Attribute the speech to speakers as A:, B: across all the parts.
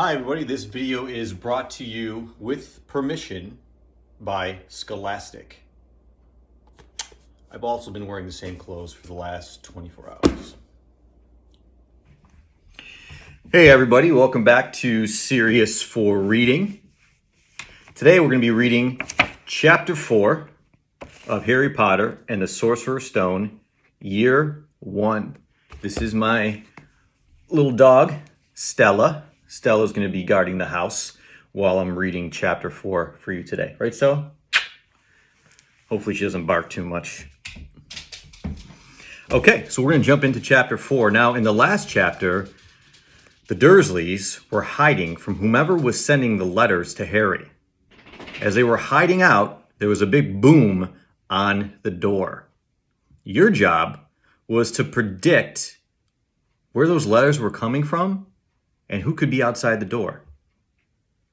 A: Hi everybody, this video is brought to you with permission by Scholastic. I've also been wearing the same clothes for the last 24 hours. Hey everybody, welcome back to Serious for Reading. Today we're going to be reading Chapter 4 of Harry Potter and the Sorcerer's Stone, Year 1. This is my little dog, Stella. Stella's going to be guarding the house while I'm reading Chapter 4 for you today. Right, Stella? Hopefully she doesn't bark too much. Okay, so we're going to jump into Chapter 4. Now, in the last chapter, the Dursleys were hiding from whomever was sending the letters to Harry. As they were hiding out, there was a big boom on the door. Your job was to predict where those letters were coming from and who could be outside the door.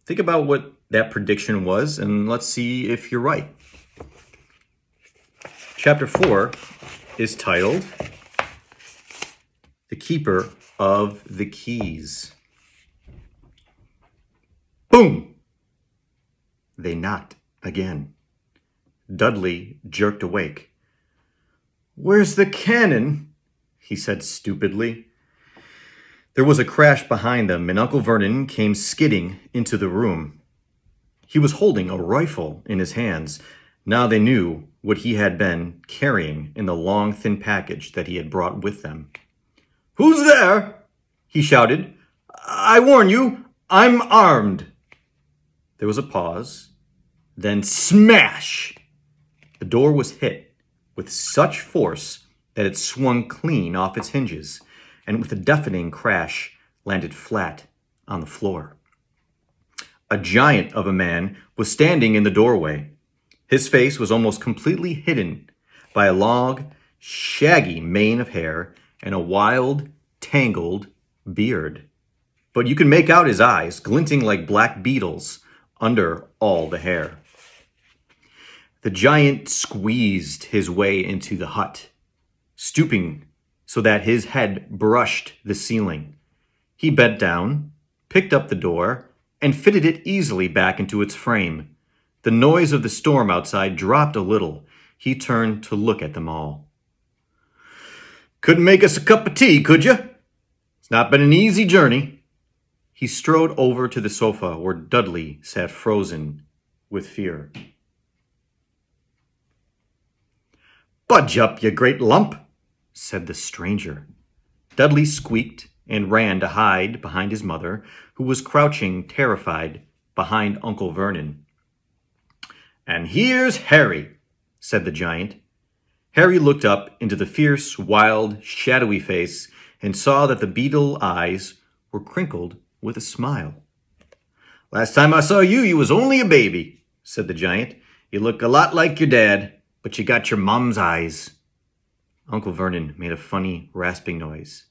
A: Think about what that prediction was, and let's see if you're right. Chapter 4 is titled The Keeper of the Keys. Boom! They knocked again. Dudley jerked awake. "Where's the cannon?" he said stupidly. There was a crash behind them, and Uncle Vernon came skidding into the room. He was holding a rifle in his hands. Now they knew what he had been carrying in the long, thin package that he had brought with them. "Who's there?" he shouted. "I warn you, I'm armed." There was a pause. Then smash! The door was hit with such force that it swung clean off its hinges, and with a deafening crash landed flat on the floor. A giant of a man was standing in the doorway. His face was almost completely hidden by a long, shaggy mane of hair and a wild, tangled beard. But you could make out his eyes glinting like black beetles under all the hair. The giant squeezed his way into the hut, stooping so that his head brushed the ceiling. He bent down, picked up the door, and fitted it easily back into its frame. The noise of the storm outside dropped a little. He turned to look at them all. "Couldn't make us a cup of tea, could you? It's not been an easy journey." He strode over to the sofa where Dudley sat frozen with fear. "Budge up, you great lump," said the stranger. Dudley squeaked and ran to hide behind his mother, who was crouching terrified behind Uncle Vernon. "And here's Harry," said the giant. Harry looked up into the fierce, wild, shadowy face and saw that the beetle eyes were crinkled with a smile. "Last time I saw you, you was only a baby," said the giant. "You look a lot like your dad, but you got your mom's eyes." Uncle Vernon made a funny, rasping noise.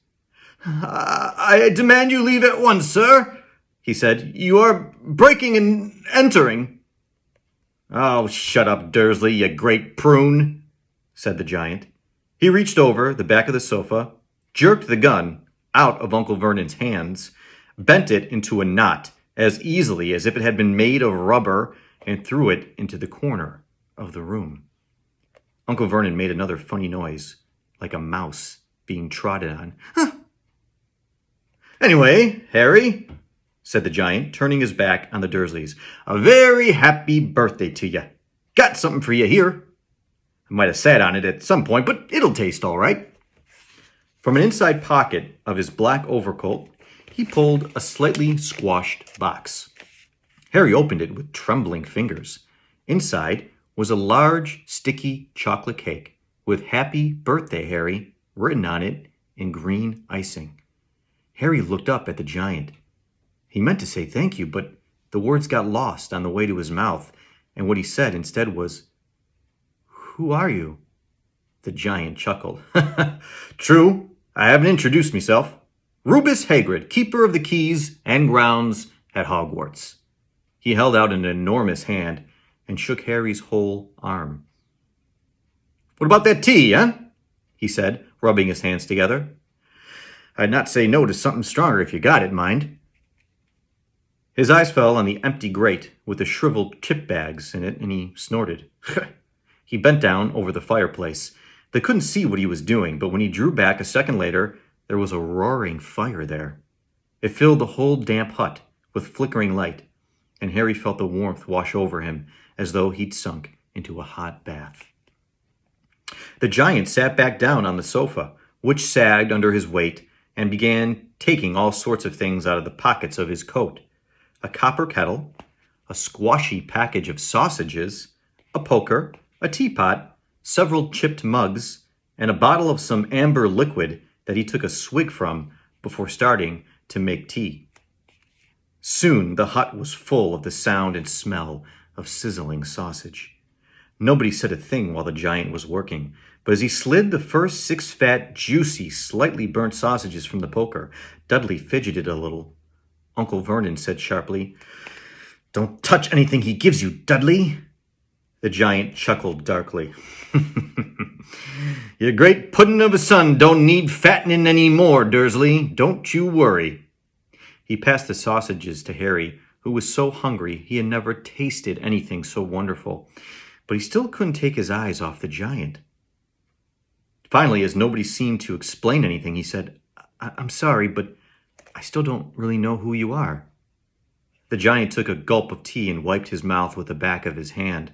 A: I demand you leave at once, sir," he said. "You are breaking and entering." "Oh, shut up, Dursley, you great prune," said the giant. He reached over the back of the sofa, jerked the gun out of Uncle Vernon's hands, bent it into a knot as easily as if it had been made of rubber, and threw it into the corner of the room. Uncle Vernon made another funny noise, like a mouse being trodden on. "Anyway, Harry," said the giant, turning his back on the Dursleys, "a very happy birthday to you. Got something for you here. I might have sat on it at some point, but it'll taste all right." From an inside pocket of his black overcoat, he pulled a slightly squashed box. Harry opened it with trembling fingers. Inside was a large, sticky chocolate cake with "Happy Birthday, Harry" written on it in green icing. Harry looked up at the giant. He meant to say thank you, but the words got lost on the way to his mouth, and what he said instead was, "Who are you?" The giant chuckled. "True, I haven't introduced myself. Rubus Hagrid, keeper of the keys and grounds at Hogwarts." He held out an enormous hand and shook Harry's whole arm. "What about that tea, eh?" he said, rubbing his hands together. "I'd not say no to something stronger if you got it, mind." His eyes fell on the empty grate with the shriveled chip bags in it, and he snorted. He bent down over the fireplace. They couldn't see what he was doing, but when he drew back a second later, there was a roaring fire there. It filled the whole damp hut with flickering light, and Harry felt the warmth wash over him as though he'd sunk into a hot bath. The giant sat back down on the sofa, which sagged under his weight, and began taking all sorts of things out of the pockets of his coat. A copper kettle, a squashy package of sausages, a poker, a teapot, several chipped mugs, and a bottle of some amber liquid that he took a swig from before starting to make tea. Soon the hut was full of the sound and smell of sizzling sausage. Nobody said a thing while the giant was working, but as he slid the first 6 fat, juicy, slightly burnt sausages from the poker, Dudley fidgeted a little. Uncle Vernon said sharply, "Don't touch anything he gives you, Dudley." The giant chuckled darkly. "Your great puddin' of a son don't need fattening any more, Dursley. Don't you worry." He passed the sausages to Harry, who was so hungry he had never tasted anything so wonderful, but he still couldn't take his eyes off the giant. Finally, as nobody seemed to explain anything, he said, I'm sorry, but I still don't really know who you are." The giant took a gulp of tea and wiped his mouth with the back of his hand.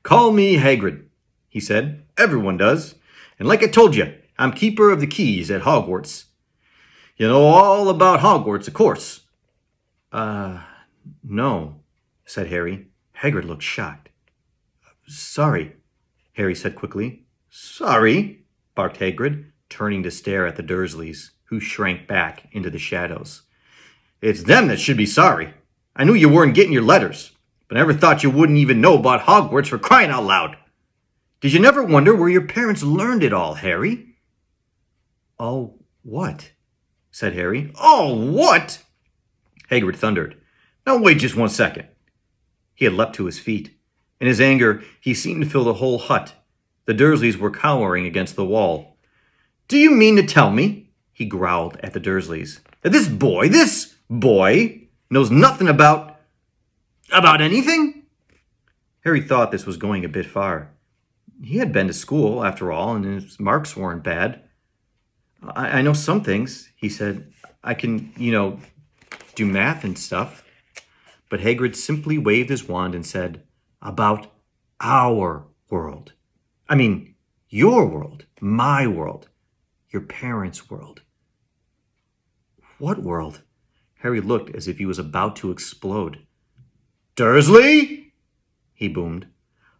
A: "Call me Hagrid," he said. "Everyone does. And like I told you, I'm keeper of the keys at Hogwarts. You know all about Hogwarts, of course." No, said Harry. Hagrid looked shocked. "Sorry," Harry said quickly. "Sorry?" barked Hagrid, turning to stare at the Dursleys, who shrank back into the shadows. "It's them that should be sorry. I knew you weren't getting your letters, but I never thought you wouldn't even know about Hogwarts for crying out loud. Did you never wonder where your parents learned it all, Harry?" "All what?" said Harry. "All what?" Hagrid thundered. "Now wait just 1 second." He had leapt to his feet. In his anger, he seemed to fill the whole hut. The Dursleys were cowering against the wall. "Do you mean to tell me," he growled at the Dursleys, "that this boy knows nothing about anything?" Harry thought this was going a bit far. He had been to school, after all, and his marks weren't bad. I know some things," he said. "I can, do math and stuff." But Hagrid simply waved his wand and said, "About our world. I mean, your world, my world, your parents' world." "What world?" Harry looked as if he was about to explode. "Dursley!" he boomed.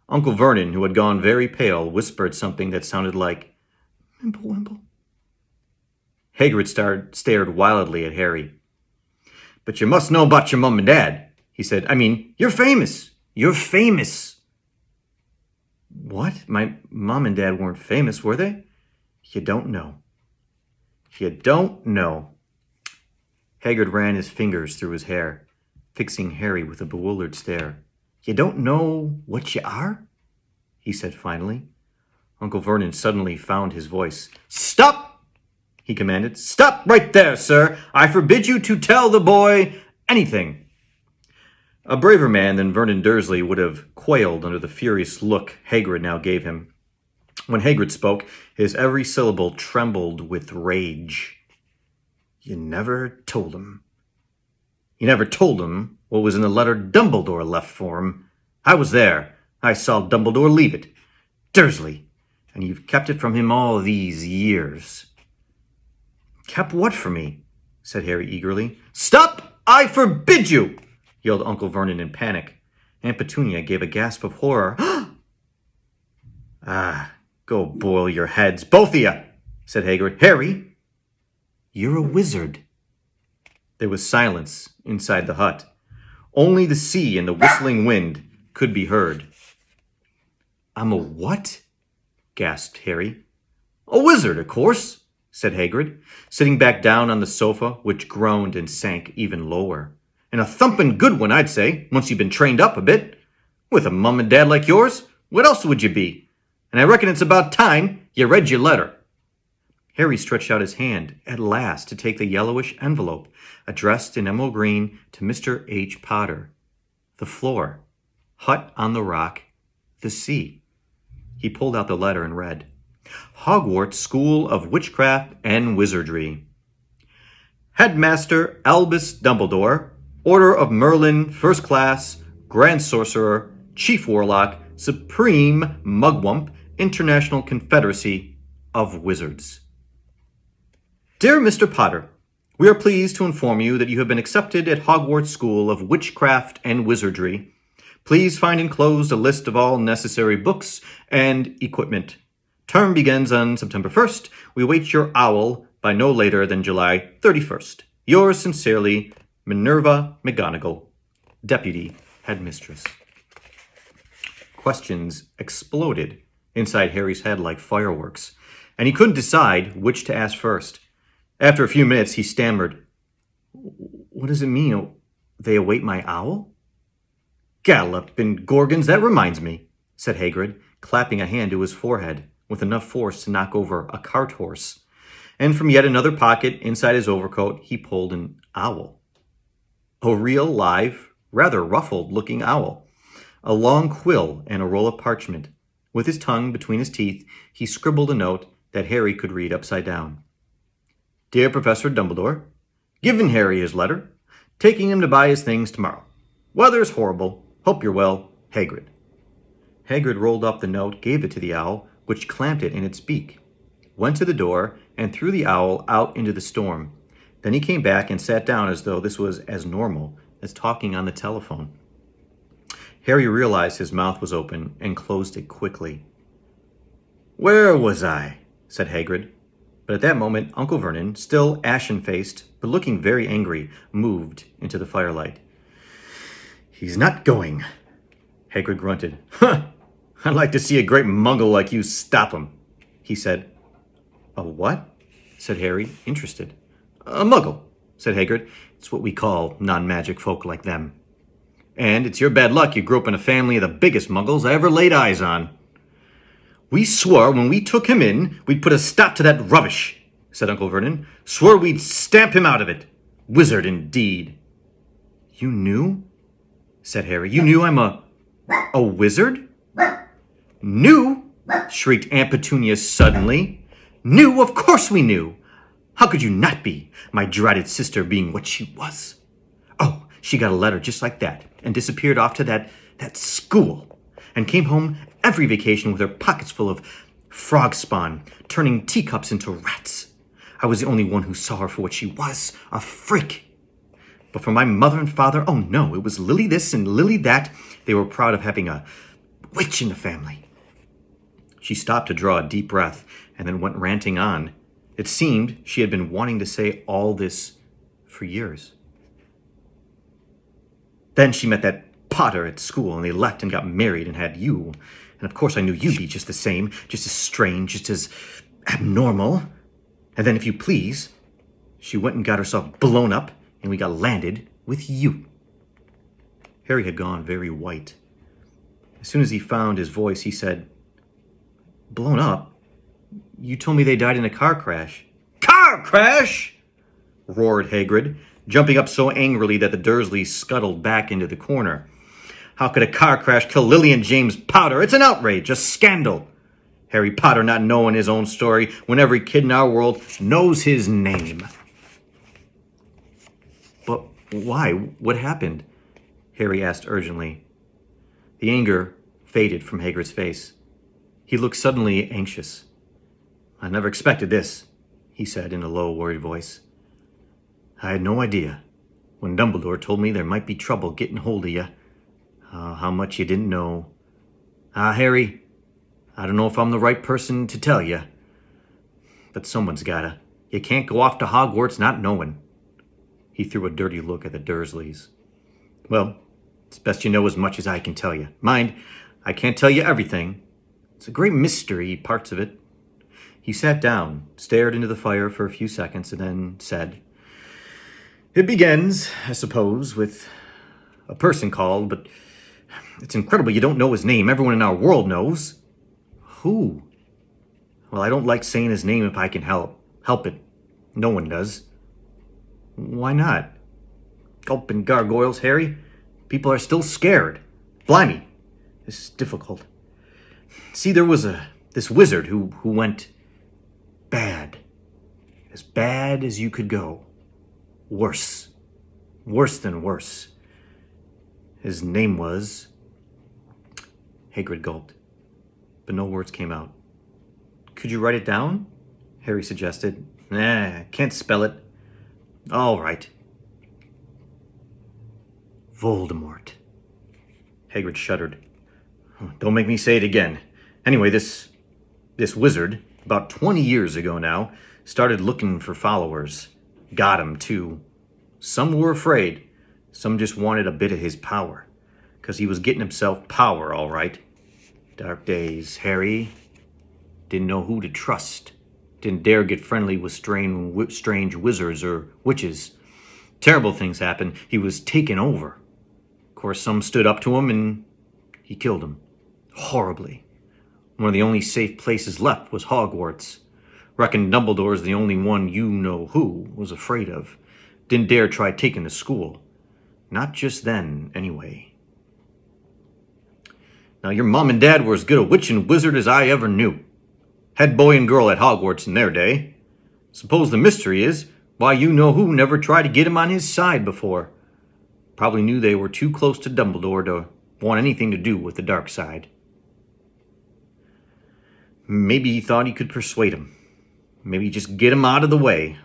A: Uncle Vernon, who had gone very pale, whispered something that sounded like, "Wimple, wimple." Hagrid stared wildly at Harry. "But you must know about your mum and dad," he said. "I mean, you're famous. You're famous." "What? My mom and dad weren't famous, were they?" "You don't know. You don't know." Hagrid ran his fingers through his hair, fixing Harry with a bewildered stare. "You don't know what you are?" he said finally. Uncle Vernon suddenly found his voice. "Stop!" he commanded. "Stop right there, sir! I forbid you to tell the boy anything." A braver man than Vernon Dursley would have quailed under the furious look Hagrid now gave him. When Hagrid spoke, his every syllable trembled with rage. "You never told him. You never told him what was in the letter Dumbledore left for him. I was there. I saw Dumbledore leave it. Dursley, and you've kept it from him all these years." "Kept what from me?" said Harry eagerly. "Stop! I forbid you!" yelled Uncle Vernon in panic. Aunt Petunia gave a gasp of horror. Go boil your heads, both of you," said Hagrid. "Harry, you're a wizard." There was silence inside the hut. Only the sea and the whistling wind could be heard. "I'm a what?" gasped Harry. "A wizard, of course," said Hagrid, sitting back down on the sofa, which groaned and sank even lower. "And a thumping good one, I'd say, once you've been trained up a bit. With a mum and dad like yours, what else would you be? And I reckon it's about time you read your letter." Harry stretched out his hand, at last, to take the yellowish envelope, addressed in emerald green to Mr. H. Potter. The floor. Hut on the rock. The sea. He pulled out the letter and read, Hogwarts School of Witchcraft and Wizardry. Headmaster Albus Dumbledore, Order of Merlin, First Class, Grand Sorcerer, Chief Warlock, Supreme Mugwump, International Confederacy of Wizards. Dear Mr. Potter, we are pleased to inform you that you have been accepted at Hogwarts School of Witchcraft and Wizardry. Please find enclosed a list of all necessary books and equipment. Term begins on September 1st. We await your owl by no later than July 31st. Yours sincerely, Minerva McGonagall, Deputy Headmistress. Questions exploded inside Harry's head like fireworks, and he couldn't decide which to ask first. After a few minutes, he stammered, What does it mean? They await my owl? Galloping Gorgons, that reminds me, said Hagrid, clapping a hand to his forehead with enough force to knock over a cart horse. And from yet another pocket inside his overcoat, he pulled an owl. A real, live, rather ruffled-looking owl. A long quill and a roll of parchment. With his tongue between his teeth, he scribbled a note that Harry could read upside down. Dear Professor Dumbledore, given Harry his letter, taking him to buy his things tomorrow. Weather's horrible. Hope you're well, Hagrid. Hagrid rolled up the note, gave it to the owl, which clamped it in its beak, went to the door, and threw the owl out into the storm. Then he came back and sat down as though this was as normal as talking on the telephone. Harry realized his mouth was open and closed it quickly. Where was I? Said Hagrid. But at that moment, Uncle Vernon, still ashen-faced, but looking very angry, moved into the firelight. He's not going, Hagrid grunted. Huh! I'd like to see a great muggle like you stop him, he said. A what? Said Harry, interested. A muggle, said Hagrid. It's what we call non-magic folk like them. And it's your bad luck you grew up in a family of the biggest muggles I ever laid eyes on. We swore when we took him in, we'd put a stop to that rubbish, said Uncle Vernon. Swore we'd stamp him out of it. Wizard indeed. You knew? Said Harry. You knew I'm a wizard? Knew? Shrieked Aunt Petunia suddenly. Knew? Of course we knew. How could you not be, my dreaded sister being what she was? Oh, she got a letter just like that and disappeared off to that school and came home every vacation with her pockets full of frog spawn, turning teacups into rats. I was the only one who saw her for what she was, a freak. But for my mother and father, oh no, it was Lily this and Lily that. They were proud of having a witch in the family. She stopped to draw a deep breath and then went ranting on. It seemed she had been wanting to say all this for years. Then she met that Potter at school, and they left and got married and had you. And of course I knew you'd be just the same, just as strange, just as abnormal. And then, if you please, she went and got herself blown up, and we got landed with you. Harry had gone very white. As soon as he found his voice, he said, Blown up? You told me they died in a car crash. Car crash? Roared Hagrid, jumping up so angrily that the Dursleys scuttled back into the corner. How could a car crash kill Lily and James Potter? It's an outrage, a scandal. Harry Potter not knowing his own story when every kid in our world knows his name. But why? What happened? Harry asked urgently. The anger faded from Hagrid's face. He looked suddenly anxious. I never expected this, he said in a low, worried voice. I had no idea when Dumbledore told me there might be trouble getting hold of you. How much you didn't know. Harry, I don't know if I'm the right person to tell you, but someone's gotta. You can't go off to Hogwarts not knowing. He threw a dirty look at the Dursleys. Well, it's best you know as much as I can tell you. Mind, I can't tell you everything. It's a great mystery, parts of it. He sat down, stared into the fire for a few seconds, and then said, It begins, I suppose, with a person called, but it's incredible you don't know his name. Everyone in our world knows. Who? Well, I don't like saying his name if I can help. help it. No one does. Why not? Gulping gargoyles, Harry. People are still scared. Blimey, this is difficult. See, there was this wizard who went bad. As bad as you could go. Worse. Worse than worse. His name was... Hagrid gulped, but no words came out. Could you write it down? Harry suggested. Nah, can't spell it. All right. Voldemort. Hagrid shuddered. Don't make me say it again. Anyway, this wizard, about 20 years ago now, started looking for followers. Got 'em, too. Some were afraid. Some just wanted a bit of his power. 'Cause he was getting himself power, all right. Dark days, Harry. Didn't know who to trust. Didn't dare get friendly with strange wizards or witches. Terrible things happened. He was taken over. Of course, some stood up to him and he killed them. Horribly. One of the only safe places left was Hogwarts. Reckoned Dumbledore's the only one you-know-who was afraid of. Didn't dare try taking the school. Not just then, anyway. Now, your mom and dad were as good a witch and wizard as I ever knew. Head boy and girl at Hogwarts in their day. Suppose the mystery is why you-know-who never tried to get him on his side before. Probably knew they were too close to Dumbledore to want anything to do with the dark side. Maybe he thought he could persuade him. Maybe just get him out of the way.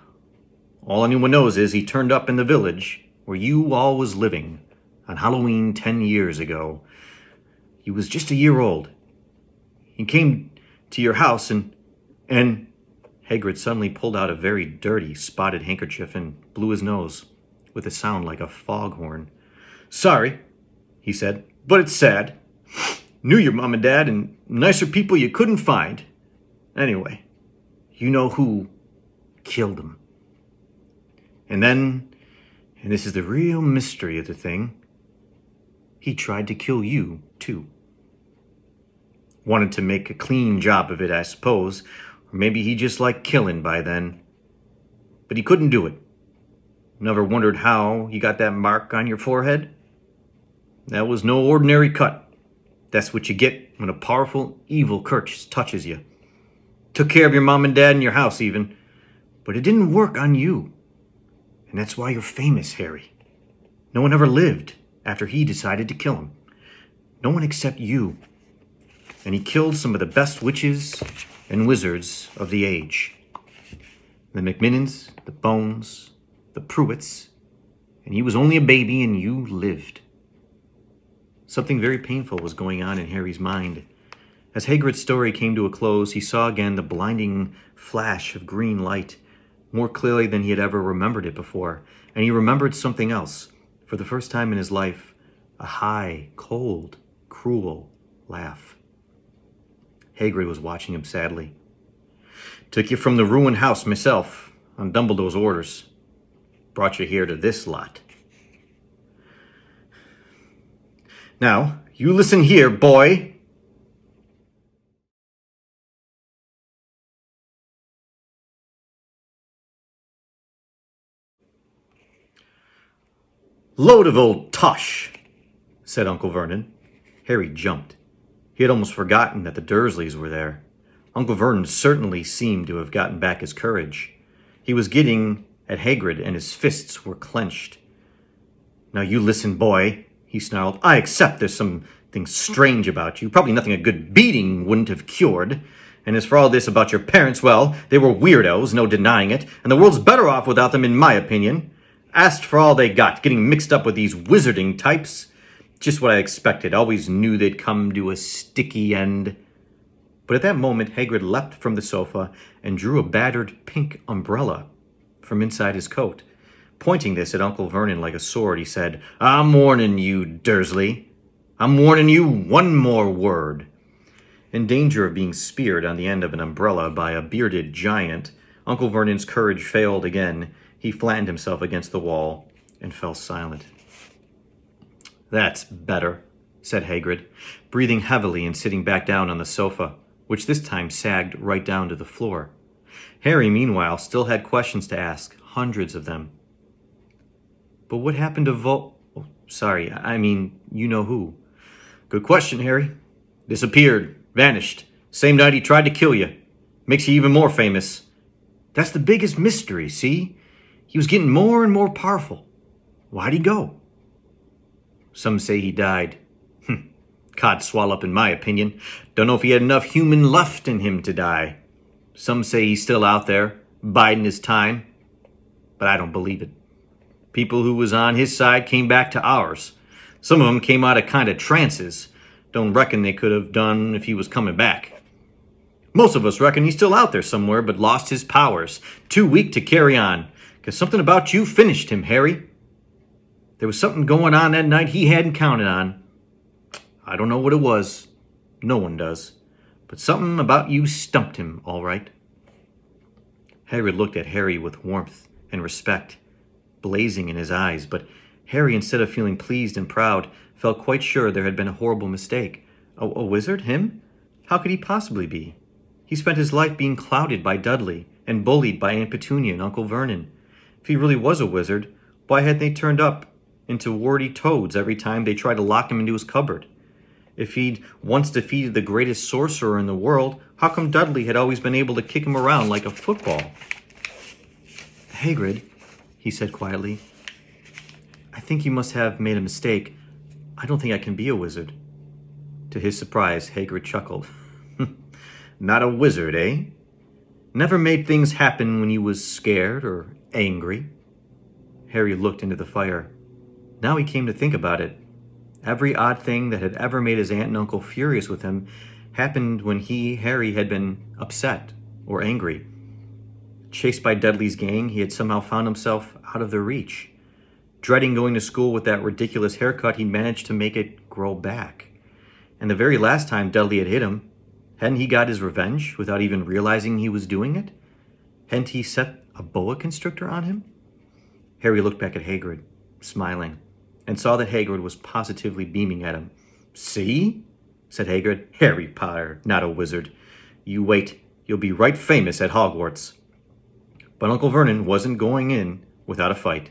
A: All anyone knows is he turned up in the village where you all was living on Halloween 10 years ago. He was just a year old. He came to your house and Hagrid suddenly pulled out a very dirty, spotted handkerchief and blew his nose with a sound like a foghorn. Sorry, he said, but it's sad. Knew your mom and dad and nicer people you couldn't find. Anyway, you know who killed him. And then, and this is the real mystery of the thing, he tried to kill you, too. Wanted to make a clean job of it, I suppose, or maybe he just liked killing by then. But he couldn't do it. Never wondered how you got that mark on your forehead? That was no ordinary cut. That's what you get when a powerful, evil curse touches you. Took care of your mom and dad and your house, even. But it didn't work on you. And that's why you're famous, Harry. No one ever lived after he decided to kill him. No one except you. And he killed some of the best witches and wizards of the age. The Macminnons, the Bones, the Pruitts. And he was only a baby and you lived. Something very painful was going on in Harry's mind. As Hagrid's story came to a close, he saw again the blinding flash of green light, more clearly than he had ever remembered it before. And he remembered something else. For the first time in his life, a high, cold, cruel laugh. Hagrid was watching him sadly. Took you from the ruined house myself, on Dumbledore's orders. Brought you here to this lot. Now, you listen here, boy. Load of old tosh, said Uncle Vernon. Harry jumped. He had almost forgotten that the Dursleys were there. Uncle Vernon certainly seemed to have gotten back his courage. He was getting at Hagrid, and his fists were clenched. Now you listen, boy, he snarled. I accept there's something strange about you. Probably nothing a good beating wouldn't have cured. And as for all this about your parents, well, they were weirdos, no denying it, and the world's better off without them, in my opinion. Asked for all they got, getting mixed up with these wizarding types. Just what I expected. Always knew they'd come to a sticky end. But at that moment, Hagrid leapt from the sofa and drew a battered pink umbrella from inside his coat. Pointing this at Uncle Vernon like a sword, he said, I'm warning you, Dursley. I'm warning you one more word. In danger of being speared on the end of an umbrella by a bearded giant, Uncle Vernon's courage failed again. He flattened himself against the wall and fell silent. That's better, said Hagrid, breathing heavily and sitting back down on the sofa, which this time sagged right down to the floor. Harry, meanwhile, still had questions to ask, hundreds of them. But what happened to Oh, sorry, I mean, you know who. Good question, Harry. Disappeared, vanished. Same night he tried to kill you. Makes you even more famous. That's the biggest mystery, see? He was getting more and more powerful. Why'd he go? Some say he died. Cod swallow in my opinion. Don't know if he had enough human left in him to die. Some say he's still out there, biding his time. But I don't believe it. People who was on his side came back to ours. Some of them came out of kind of trances. Don't reckon they could have done if he was coming back. Most of us reckon he's still out there somewhere, but lost his powers. Too weak to carry on. 'Cause something about you finished him, Harry. There was something going on that night he hadn't counted on. I don't know what it was. No one does. But something about you stumped him, all right. Hagrid looked at Harry with warmth and respect, blazing in his eyes, but Harry, instead of feeling pleased and proud, felt quite sure there had been a horrible mistake. A wizard? Him? How could he possibly be? He spent his life being clouded by Dudley and bullied by Aunt Petunia and Uncle Vernon. If he really was a wizard, why hadn't they turned up into warty toads every time they tried to lock him into his cupboard? If he'd once defeated the greatest sorcerer in the world, how come Dudley had always been able to kick him around like a football? Hagrid, he said quietly, I think you must have made a mistake. I don't think I can be a wizard. To his surprise, Hagrid chuckled. Not a wizard, eh? Never made things happen when you was scared or angry? Harry looked into the fire. Now he came to think about it. Every odd thing that had ever made his aunt and uncle furious with him happened when Harry, had been upset or angry. Chased by Dudley's gang, he had somehow found himself out of their reach. Dreading going to school with that ridiculous haircut, he'd managed to make it grow back. And the very last time Dudley had hit him, hadn't he got his revenge without even realizing he was doing it? Hadn't he set a boa constrictor on him? Harry looked back at Hagrid, smiling, and saw that Hagrid was positively beaming at him. See? Said Hagrid. Harry Potter, not a wizard. You wait, you'll be right famous at Hogwarts. But Uncle Vernon wasn't going in without a fight.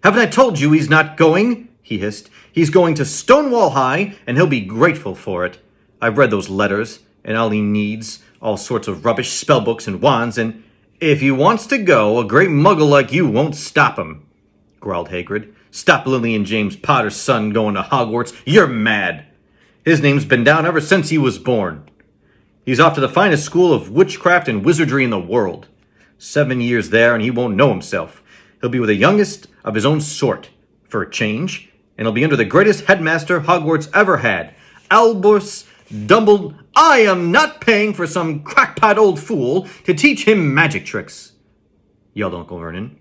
A: Haven't I told you he's not going? He hissed. He's going to Stonewall High, and he'll be grateful for it. I've read those letters, and all he needs, all sorts of rubbish spellbooks and wands, and if he wants to go, a great muggle like you won't stop him, growled Hagrid. Stop Lily and James Potter's son going to Hogwarts. You're mad. His name's been down ever since he was born. He's off to the finest school of witchcraft and wizardry in the world. 7 years there, and he won't know himself. He'll be with the youngest of his own sort, for a change, and he'll be under the greatest headmaster Hogwarts ever had, Albus Dumbledore. I am not paying for some crackpot old fool to teach him magic tricks, yelled Uncle Vernon.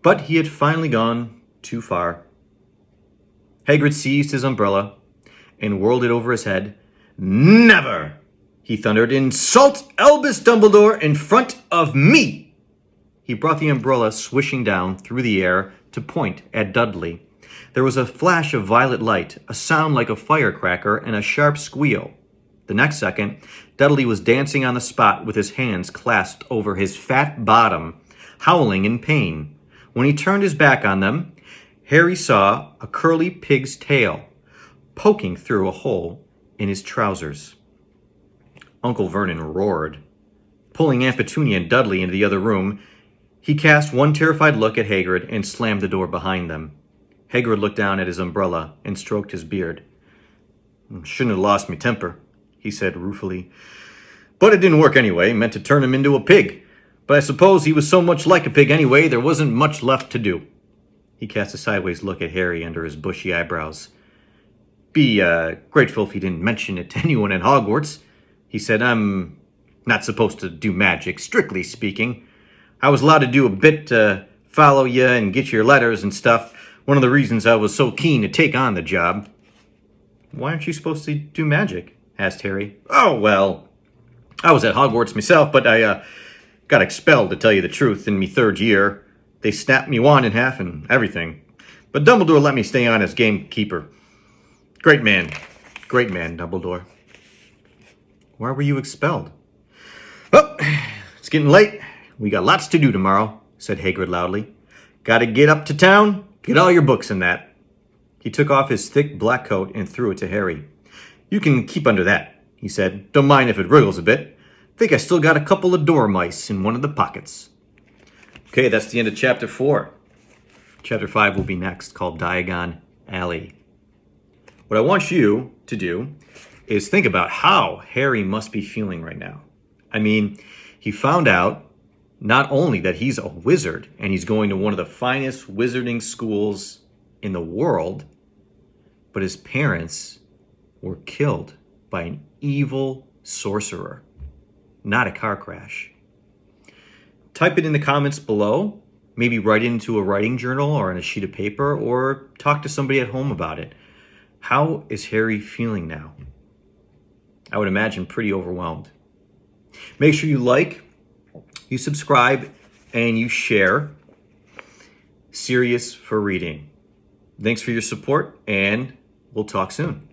A: But he had finally gone too far. Hagrid seized his umbrella and whirled it over his head. Never, he thundered, insult Albus Dumbledore in front of me. He brought the umbrella swishing down through the air to point at Dudley. There was a flash of violet light, a sound like a firecracker, and a sharp squeal. The next second, Dudley was dancing on the spot with his hands clasped over his fat bottom, howling in pain. When he turned his back on them, Harry saw a curly pig's tail poking through a hole in his trousers. Uncle Vernon roared. Pulling Aunt Petunia and Dudley into the other room, he cast one terrified look at Hagrid and slammed the door behind them. Hagrid looked down at his umbrella and stroked his beard. Shouldn't have lost my temper, he said ruefully. But it didn't work anyway, meant to turn him into a pig. But I suppose he was so much like a pig anyway, there wasn't much left to do. He cast a sideways look at Harry under his bushy eyebrows. Be grateful if he didn't mention it to anyone at Hogwarts. He said, I'm not supposed to do magic, strictly speaking. I was allowed to do a bit to follow you and get your letters and stuff. One of the reasons I was so keen to take on the job. Why aren't you supposed to do magic? Asked Harry. Oh, well, I was at Hogwarts myself, but I got expelled, to tell you the truth, in me third year. They snapped me wand in half and everything. But Dumbledore let me stay on as gamekeeper. Great man, Dumbledore. Why were you expelled? Oh, It's getting late. We got lots to do tomorrow, said Hagrid loudly. Gotta get up to town, get all your books and that. He took off his thick black coat and threw it to Harry. You can keep under that, he said. Don't mind if it wriggles a bit. Think I still got a couple of dormice in one of the pockets. Okay, that's the end of Chapter 4. Chapter 5 will be next, called Diagon Alley. What I want you to do is think about how Harry must be feeling right now. I mean, he found out not only that he's a wizard and he's going to one of the finest wizarding schools in the world, but his parents were killed by an evil sorcerer, not a car crash. Type it in the comments below. Maybe write it into a writing journal or on a sheet of paper, or talk to somebody at home about it. How is Harry feeling now? I would imagine pretty overwhelmed. Make sure you like, you subscribe, and you share. Serious for Reading. Thanks for your support, and we'll talk soon.